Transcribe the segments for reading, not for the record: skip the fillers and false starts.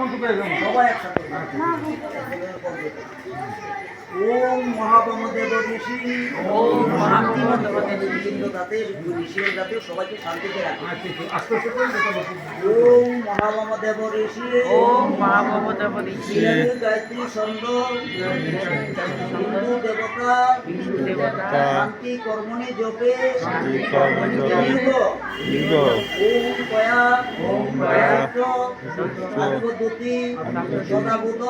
সবাই একসাথে ওম মহাবমদেব ঋষি ওম মহাবমদেব ঋষি যাতে ঋষির যাতে সবাইকে শান্তিতে রাখে। ওম মহাবমদেব ঋষি ওম মহাবমদেব ঋষি গায়ত্রী ছন্দ হিন্দু দেবতা শান্তি কর্মণি জপে ওম কয়া আত্মদ্যুতি সদাবুত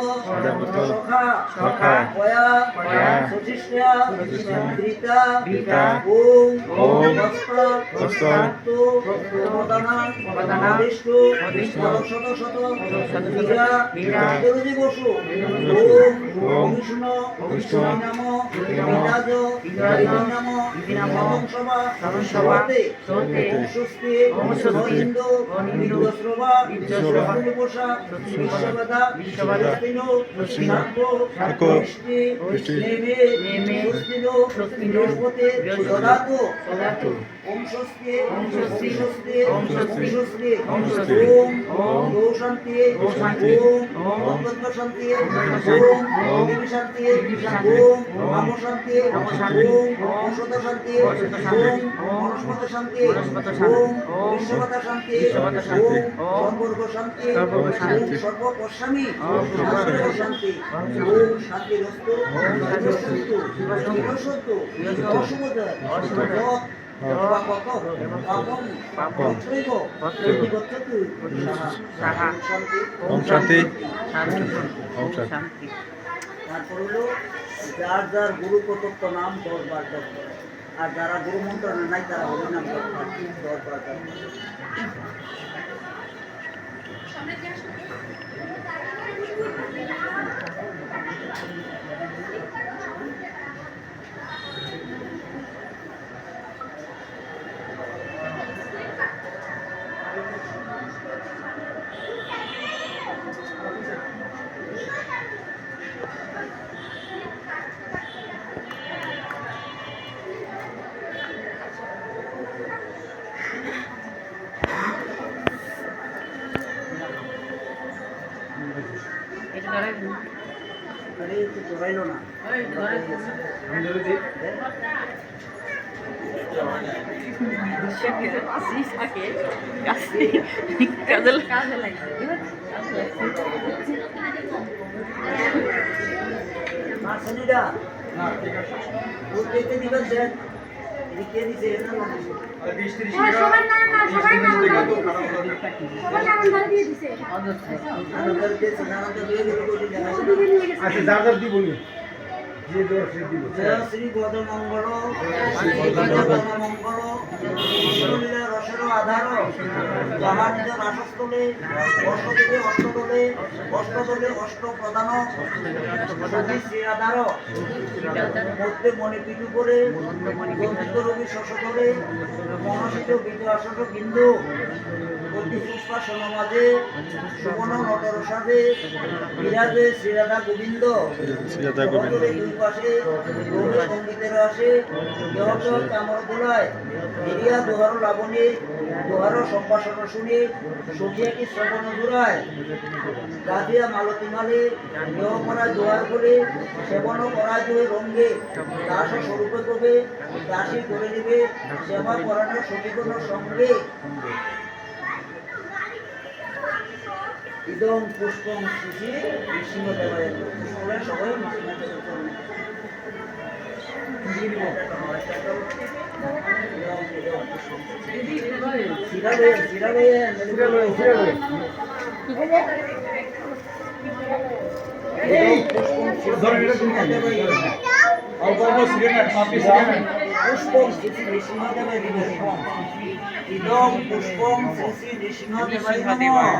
সখা কয়া সচিষ্টা ধৃতা ওম বস্ত্র প্রদানা বিষ্ণু শত শত বীরা বসু ওম বিষ্ণু নাম বিরাজ নাম সভাতে স্বস্তি হিন্দু বিদ্যস্রবা বিশ্ববদা বৃষ্টি নেমে বৃহস্পতি দদাতু ওম স্বস্তি ওম স্বস্তি ওম শান্তি ওম তত্ত্ব শান্তি ওম দেবী শান্তি ওম আম শান্তি ওম ঔষধ শান্তি ওম বনস্পতি শান্তি ওম বিশ্ববদা শান্তি ওম সর্বর্গ শান্তি ওম সর্বপশ্যামি শান্তি ওম শান্তি রস্তু শিবসত্তু অশুভদয় তারপর হলো যার যার গুরু প্রদত্ত নাম 10 বার জপ করে, আর যারা গুরু মন্ত্র নাই তারা হরিনাম জপ করে 10 বার জপ করে। জড়াইলো না কাজে লাগবে মাসনিরা উঠতে দিবেন দেন কে দিছে না না 20 30 সবাই না না সবাই না সবাই না ধরে দিয়ে দিছে আদর দিছে না তো দিয়ে দিল কোটি জানা আচ্ছা দাদা দিবনি যে দোষ দিব জয় শ্রী গদ মঙ্গল শ্রী গদ মঙ্গল বিষ্ণুলীলা রসের আধার যাহার নিজ রাসস্থলে অষ্টদেবে অষ্টদলে অষ্টদলে অষ্ট প্রধান সতী শ্রী আধার মধ্যে মণিপীঠ করে গন্ধিত রবি শশধরে মনসিত বিদ্যাসন বিন্দু অতি পুষ্পাসন মাঝে সুবর্ণ নটর সাজে বিরাজে শ্রীরাধা গোবিন্দ দুই পাশে গৌরী সঙ্গীতের আসে দেহচল চামর দোলায় মিরিয়া দোহার লাবণী দোহার সম্ভাষণ শুনে সখিয়া কি শ্রবণ জোড়ায় গাধিয়া মালতী মালে দেহ করা দোহার করে সেবন করা জয়ে রঙ্গে দাস স্বরূপে কবে দাসী করে নেবে সেবা করানো সখীগণ সঙ্গে ইদং পুষ্পং শিশি নৃসিংহদেবায় সবাই ইদং পুষ্পং শ্রী নৃসিংহদেবায় নমঃ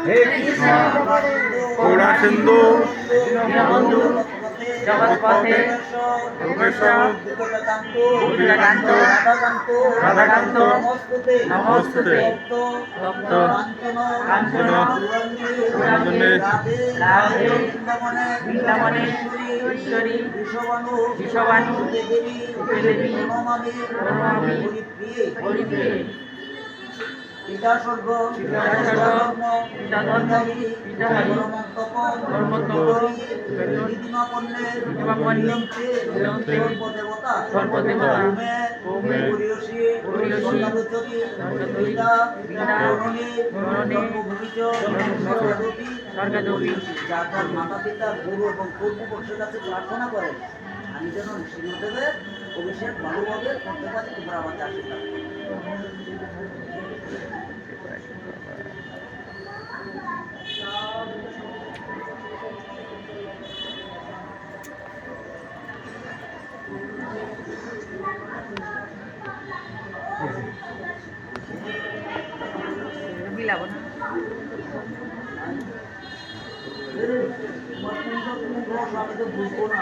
হে কৃষ্ণ করুণা সিন্ধু দীনবন্ধু জগৎপথে ভোগেশ বুদ্ধকান্ত রাধাকান্ত নমস্তুতে ভক্ত কাঞ্চন পুরন্দরে রাধে বৃন্দাবনে ঈশ্বরী বিষবাণু দেবী প্রণমামি হরিপ্রিয়ে পিতা স্বর্গ পিতা ধর্ম পিতা ধর্মোত্তম সর্বদেবতা ভূমে পুরীয়সী স্বর্গদেবী যার তার মাতা পিতা গুরু এবং পূর্বপুরুষের কাছে প্রার্থনা করেন আমি যেন সিংহদেবের অভিষেক ভালোভাবে করতে পারি তোমরা আমাকে আশীর্বাদ করো। বিলাবো না আমি তো বুঝবো না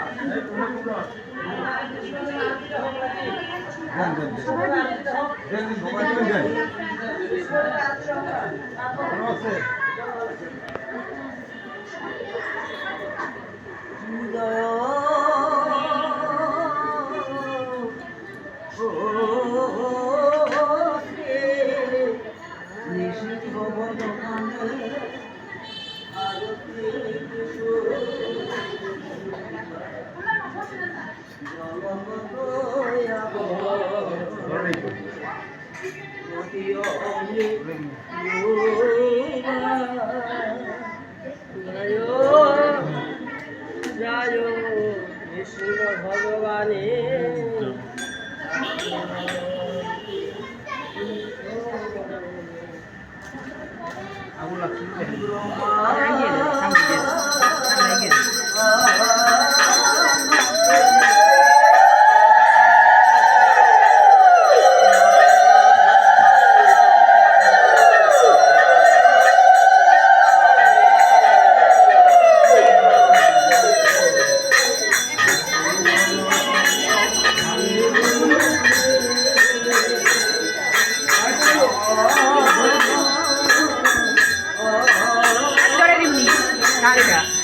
ভগবানে আগুন লাগছে Gracias.